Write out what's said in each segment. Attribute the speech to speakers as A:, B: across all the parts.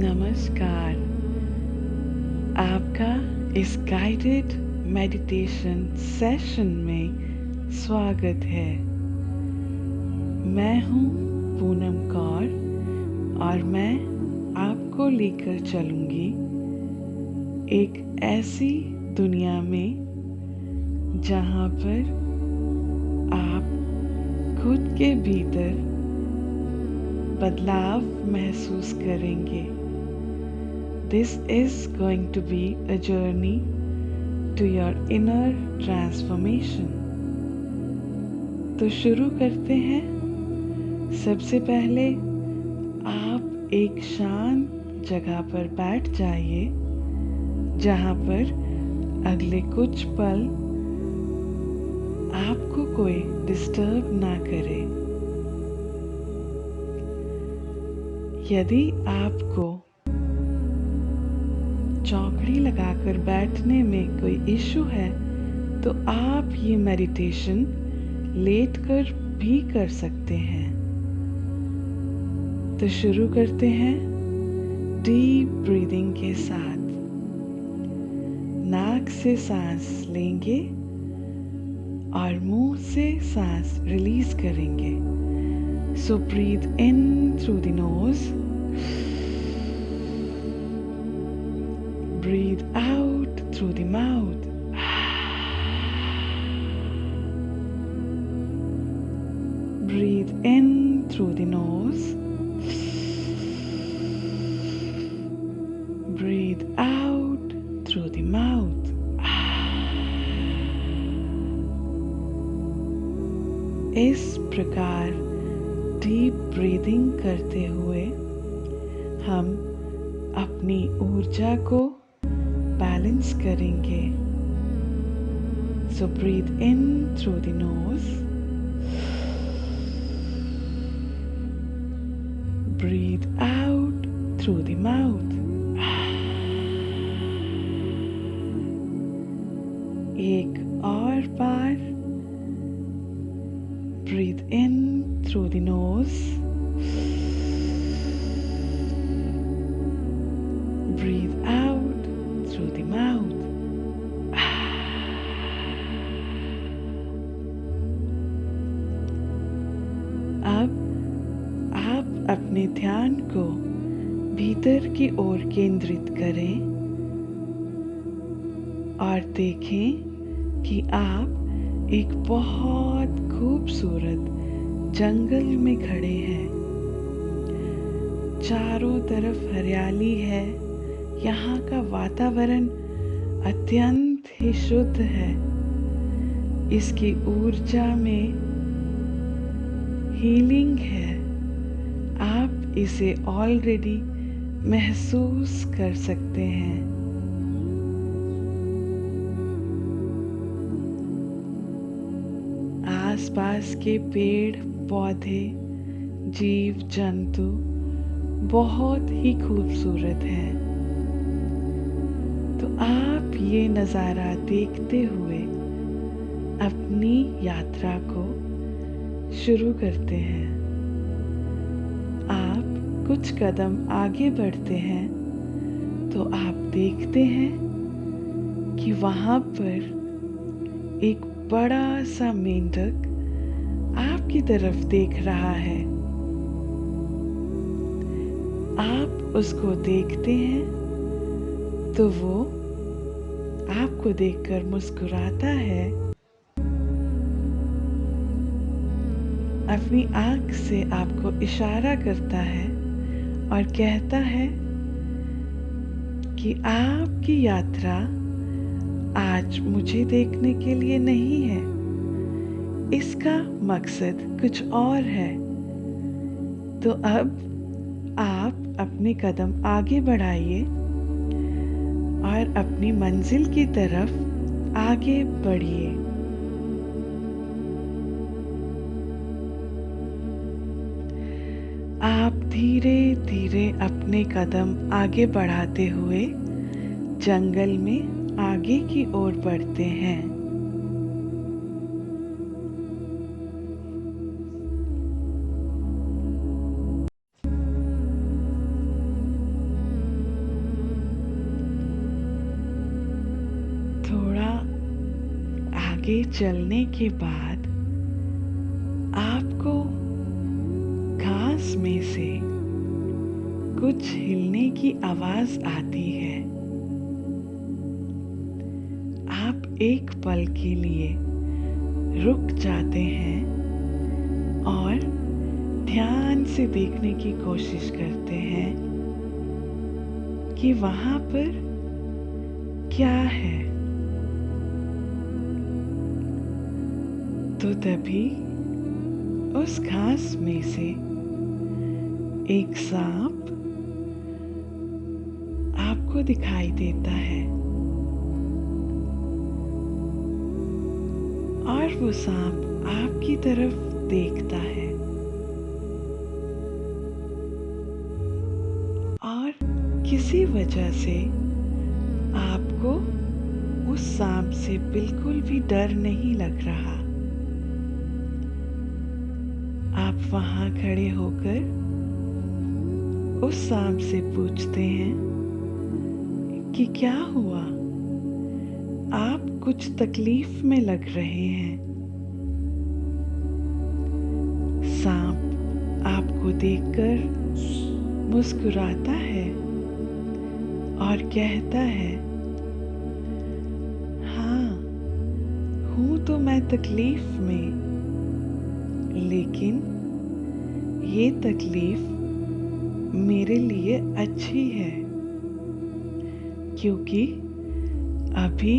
A: नमस्कार। आपका इस गाइडेड मेडिटेशन सेशन में स्वागत है। मैं हूँ पूनम कौर और मैं आपको लेकर चलूँगी एक ऐसी दुनिया में जहाँ पर आप खुद के भीतर बदलाव महसूस करेंगे। This is going to be a journey to your inner transformation. तो शुरू करते हैं। सबसे पहले आप एक शांत जगह पर बैठ जाइए जहाँ पर अगले कुछ पल आपको कोई डिस्टर्ब ना करे। यदि आपको चौकड़ी लगाकर बैठने में कोई इशू है तो आप ये मेडिटेशन लेटकर भी कर सकते हैं। तो शुरू करते हैं डीप ब्रीदिंग के साथ। नाक से सांस लेंगे और मुंह से सांस रिलीज करेंगे। So breathe in through the nose, breathe out through the mouth. Breathe in through the nose. Breathe out through the mouth. इस प्रकार डीप ब्रीदिंग करते हुए हम अपनी ऊर्जा को बैलेंस करेंगे। So breathe in through the nose, breathe out through the mouth. एक और बार breathe in through the nose, breathe out through the mouth. अब आप अपने ध्यान को भीतर की ओर केंद्रित करें और देखें कि आप एक बहुत खूबसूरत जंगल में खड़े हैं। चारों तरफ हरियाली है। यहाँ का वातावरण अत्यंत ही शुद्ध है। इसकी ऊर्जा में हीलिंग है। आप इसे ऑलरेडी महसूस कर सकते हैं। आसपास के पेड़ पौधे, जीव जंतु बहुत ही खूबसूरत हैं। तो आप ये नज़ारा देखते हुए अपनी यात्रा को शुरू करते हैं। आप कुछ कदम आगे बढ़ते हैं तो आप देखते हैं कि वहाँ पर एक बड़ा सा मेंढक आपकी तरफ देख रहा है। आप उसको देखते हैं तो वो आपको देखकर मुस्कुराता है। अपनी आँख से आपको इशारा करता है और कहता है कि आपकी यात्रा आज मुझे देखने के लिए नहीं है। इसका मकसद कुछ और है। तो अब आप अपने कदम आगे बढ़ाइए और अपनी मंजिल की तरफ आगे बढ़िए। आप धीरे धीरे अपने कदम आगे बढ़ाते हुए जंगल में आगे की ओर बढ़ते हैं। आगे चलने के बाद आपको घास में से कुछ हिलने की आवाज आती है। आप एक पल के लिए रुक जाते हैं और ध्यान से देखने की कोशिश करते हैं कि वहां पर क्या है। तो तभी उस घास में से एक सांप आपको दिखाई देता है और वो सांप आपकी तरफ देखता है और किसी वजह से आपको उस सांप से बिल्कुल भी डर नहीं लग रहा। आप वहां खड़े होकर उस सांप से पूछते हैं कि क्या हुआ, आप कुछ तकलीफ में लग रहे हैं। सांप आपको देखकर मुस्कुराता है और कहता है, हाँ, हूं तो मैं तकलीफ में, लेकिन ये तकलीफ मेरे लिए अच्छी है, क्योंकि अभी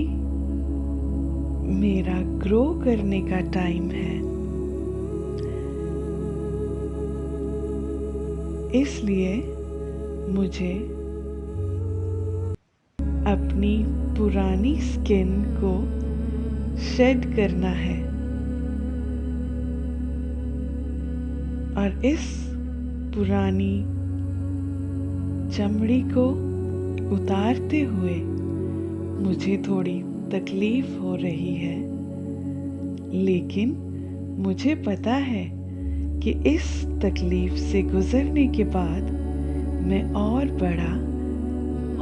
A: मेरा ग्रो करने का टाइम है। इसलिए मुझे अपनी पुरानी स्किन को शेड करना है और इस पुरानी चमड़ी को उतारते हुए मुझे थोड़ी तकलीफ हो रही है, लेकिन मुझे पता है कि इस तकलीफ से गुजरने के बाद मैं और बड़ा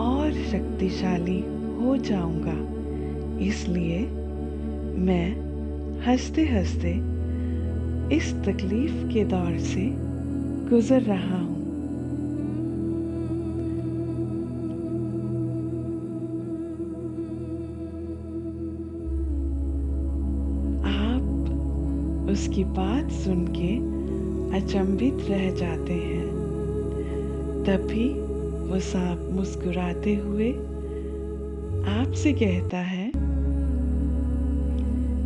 A: और शक्तिशाली हो जाऊंगा। इसलिए मैं हंसते हंसते इस तकलीफ के दौर से गुजर रहा हूँ। आप उसकी बात सुन के अचंभित रह जाते हैं। तभी वो सांप मुस्कुराते हुए आपसे कहता है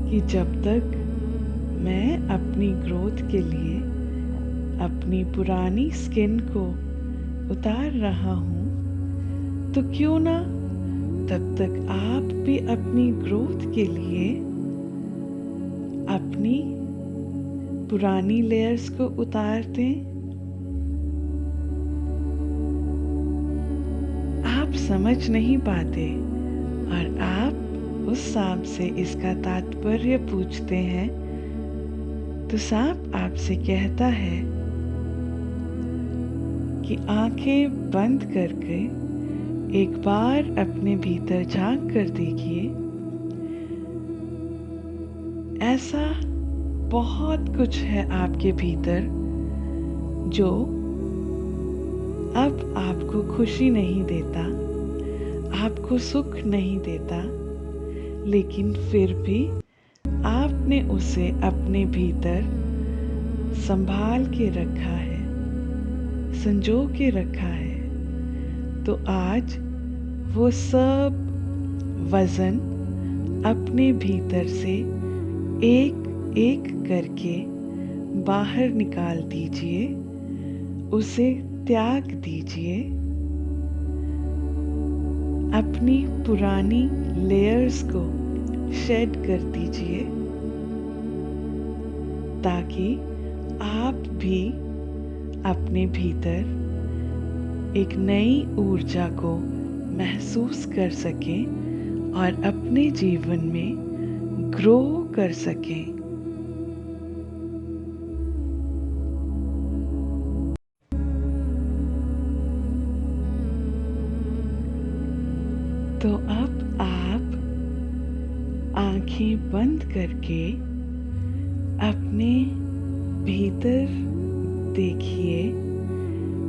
A: कि जब तक मैं अपनी ग्रोथ के लिए अपनी पुरानी स्किन को उतार रहा हूँ, तो क्यों ना तब तक आप भी अपनी ग्रोथ के लिए अपनी पुरानी लेयर्स को उतार दें। आप समझ नहीं पाते और आप उस सांप से इसका तात्पर्य पूछते हैं, तो सांप आपसे कहता है कि आंखें बंद करके एक बार अपने भीतर झांक कर देखिए। ऐसा बहुत कुछ है आपके भीतर जो अब आपको खुशी नहीं देता, आपको सुख नहीं देता, लेकिन फिर भी आपने उसे अपने भीतर संभाल के रखा है, संजो के रखा है। तो आज वो सब वजन अपने भीतर से एक एक करके बाहर निकाल दीजिए, उसे त्याग दीजिए, अपनी पुरानी लेयर्स को शेड कर दीजिए, ताकि आप भी अपने भीतर एक नई ऊर्जा को महसूस कर सकें और अपने जीवन में ग्रो कर सकें। तो अब आप आंखें बंद करके अपने भीतर देखिए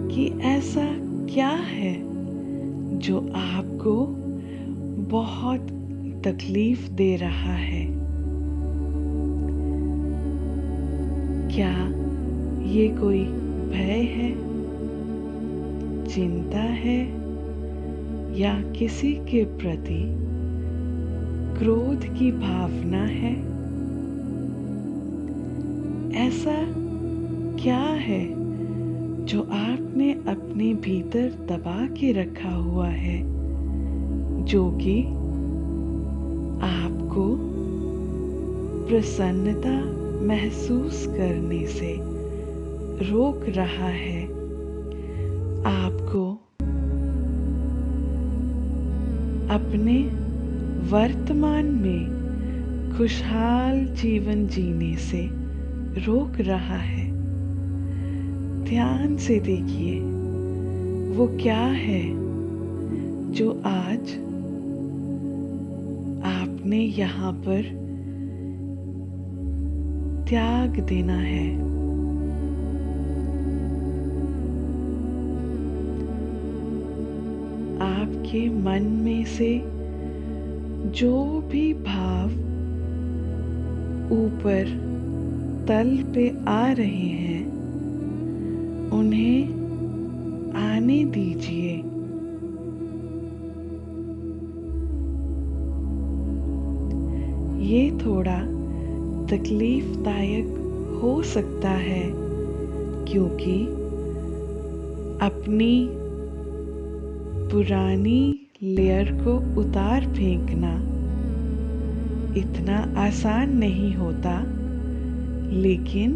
A: कि ऐसा क्या है जो आपको बहुत तकलीफ दे रहा है। क्या ये कोई भय है, चिंता है या किसी के प्रति क्रोध की भावना है? ऐसा क्या है जो आपने अपने भीतर दबा के रखा हुआ है, जो कि आपको प्रसन्नता महसूस करने से रोक रहा है, आपको अपने वर्तमान में खुशहाल जीवन जीने से रोक रहा है? ध्यान से देखिए वो क्या है जो आज आपने यहाँ पर त्याग देना है। आपके मन में से जो भी भाव ऊपर तल पे आ रहे हैं उन्हें आने दीजिए। ये थोड़ा तकलीफदायक हो सकता है क्योंकि अपनी पुरानी लेयर को उतार फेंकना इतना आसान नहीं होता, लेकिन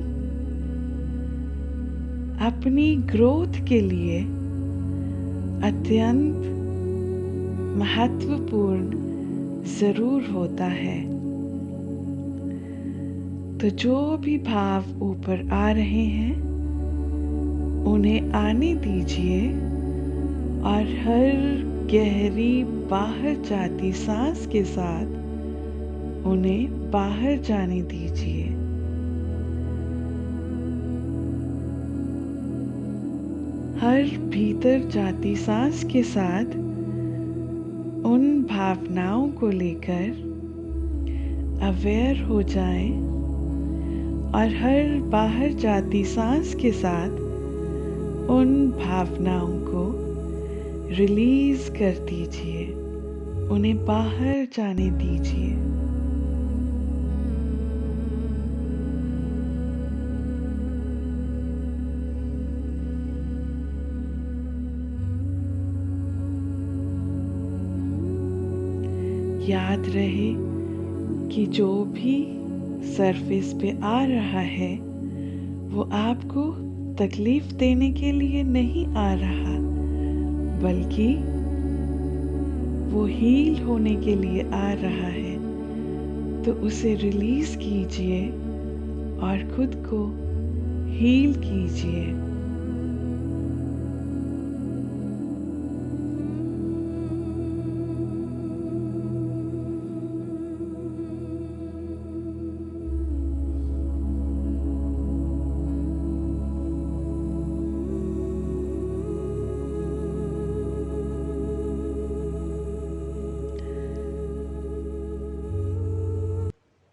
A: अपनी ग्रोथ के लिए अत्यंत महत्वपूर्ण जरूर होता है। तो जो भी भाव ऊपर आ रहे हैं उन्हें आने दीजिए और हर गहरी बाहर जाती सांस के साथ उन्हें बाहर जाने दीजिए। हर भीतर जाती सांस के साथ उन भावनाओं को लेकर अवेयर हो जाएं और हर बाहर जाती सांस के साथ उन भावनाओं को रिलीज कर दीजिए, उन्हें बाहर जाने दीजिए। याद रहे कि जो भी सरफेस पे आ रहा है वो आपको तकलीफ देने के लिए नहीं आ रहा, बल्कि वो हील होने के लिए आ रहा है। तो उसे रिलीज कीजिए और खुद को हील कीजिए।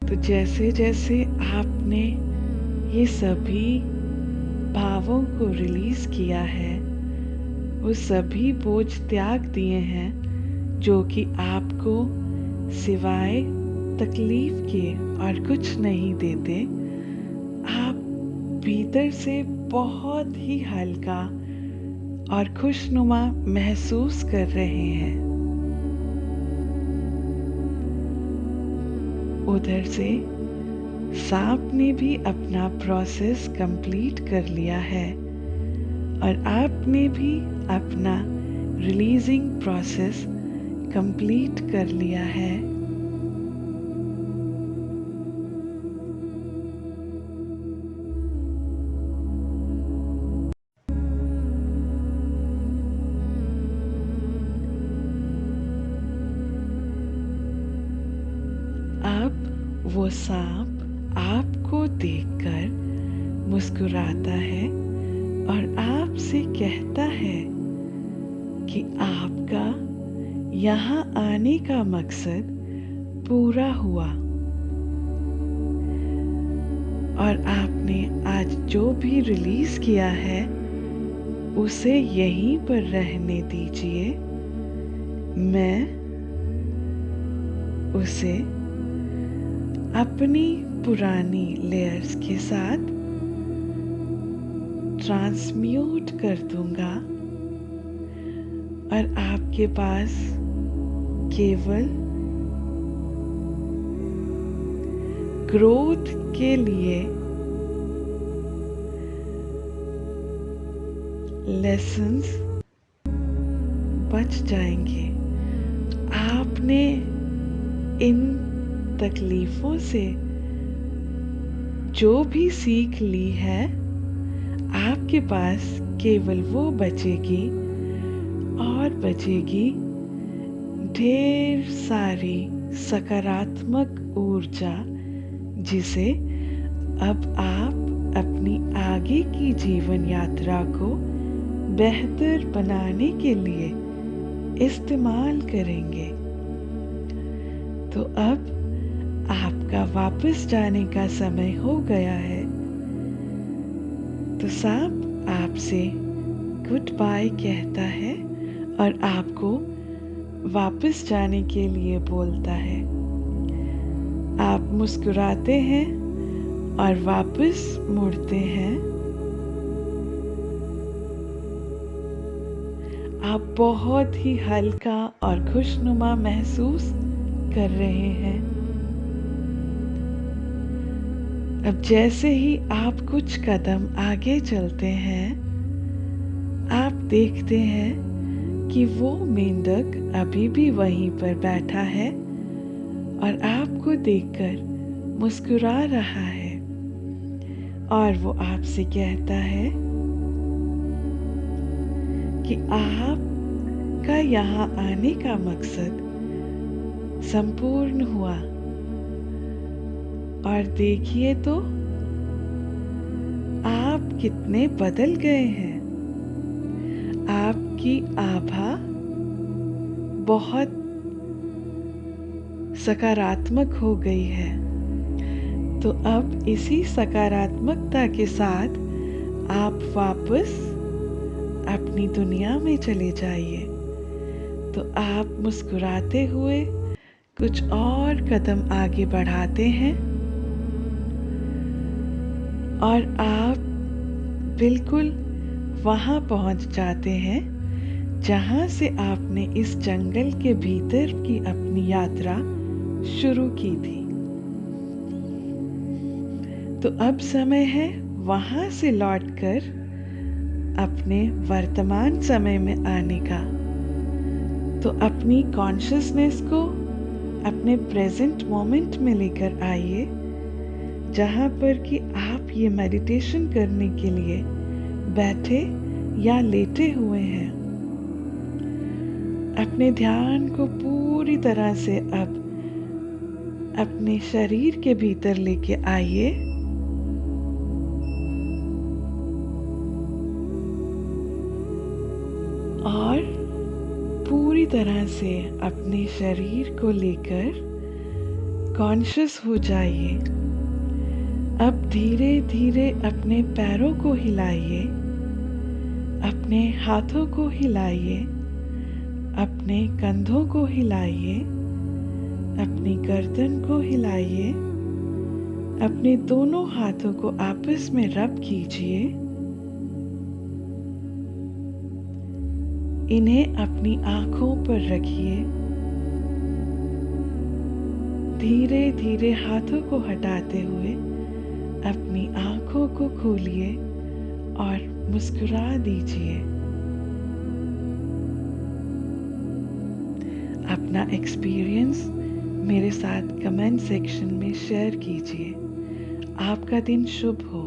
A: तो जैसे जैसे आपने ये सभी भावों को रिलीज किया है, वो सभी बोझ त्याग दिए हैं जो कि आपको सिवाय तकलीफ के और कुछ नहीं देते, आप भीतर से बहुत ही हल्का और खुशनुमा महसूस कर रहे हैं। उधर से सांप ने भी अपना प्रोसेस कंप्लीट कर लिया है और आपने भी अपना रिलीजिंग प्रोसेस कंप्लीट कर लिया है। अब वो सांप आपको देखकर मुस्कुराता है और आपसे कहता है कि आपका यहाँ आने का मकसद पूरा हुआ और आपने आज जो भी रिलीज किया है उसे यहीं पर रहने दीजिए। मैं उसे अपनी पुरानी लेयर्स के साथ ट्रांसम्यूट कर दूंगा और आपके पास केवल ग्रोथ के लिए लेसन्स बच जाएंगे। आपने इन तकलीफों से जो भी सीख ली है, आपके पास केवल वो बचेगी और बचेगी ढेर सारी सकारात्मक ऊर्जा, जिसे अब आप अपनी आगे की जीवन यात्रा को बेहतर बनाने के लिए इस्तेमाल करेंगे। तो अब आपका वापस जाने का समय हो गया है। तो सांप आपसे गुड बाय कहता है और आपको वापस जाने के लिए बोलता है। आप मुस्कुराते हैं और वापस मुड़ते हैं। आप बहुत ही हल्का और खुशनुमा महसूस कर रहे हैं। अब जैसे ही आप कुछ कदम आगे चलते हैं, आप देखते हैं कि वो मेंढक अभी भी वहीं पर बैठा है और आपको देखकर मुस्कुरा रहा है और वो आपसे कहता है कि आपका यहाँ आने का मकसद संपूर्ण हुआ। और देखिए तो आप कितने बदल गए हैं। आपकी आभा बहुत सकारात्मक हो गई है। तो अब इसी सकारात्मकता के साथ आप वापस अपनी दुनिया में चले जाइए। तो आप मुस्कुराते हुए कुछ और कदम आगे बढ़ाते हैं और आप बिल्कुल वहां पहुंच जाते हैं जहां से आपने इस जंगल के भीतर की अपनी यात्रा शुरू की थी। तो अब समय है वहां से लौटकर अपने वर्तमान समय में आने का। तो अपनी कॉन्शियसनेस को अपने प्रेजेंट मोमेंट में लेकर आइए, जहां पर कि आप ये मेडिटेशन करने के लिए बैठे या लेटे हुए हैं। अपने ध्यान को पूरी तरह से अब अपने शरीर के भीतर लेके आइए और पूरी तरह से अपने शरीर को लेकर कॉन्शियस हो जाइए। अब धीरे धीरे अपने पैरों को हिलाइए, अपने हाथों को हिलाइए, अपने कंधों को हिलाइए, अपनी गर्दन को हिलाइए, अपने दोनों हाथों को आपस में रब कीजिए। इन्हें अपनी आंखों पर रखिए। धीरे धीरे हाथों को हटाते हुए अपनी आंखों को खोलिए और मुस्कुरा दीजिए। अपना एक्सपीरियंस मेरे साथ कमेंट सेक्शन में शेयर कीजिए। आपका दिन शुभ हो।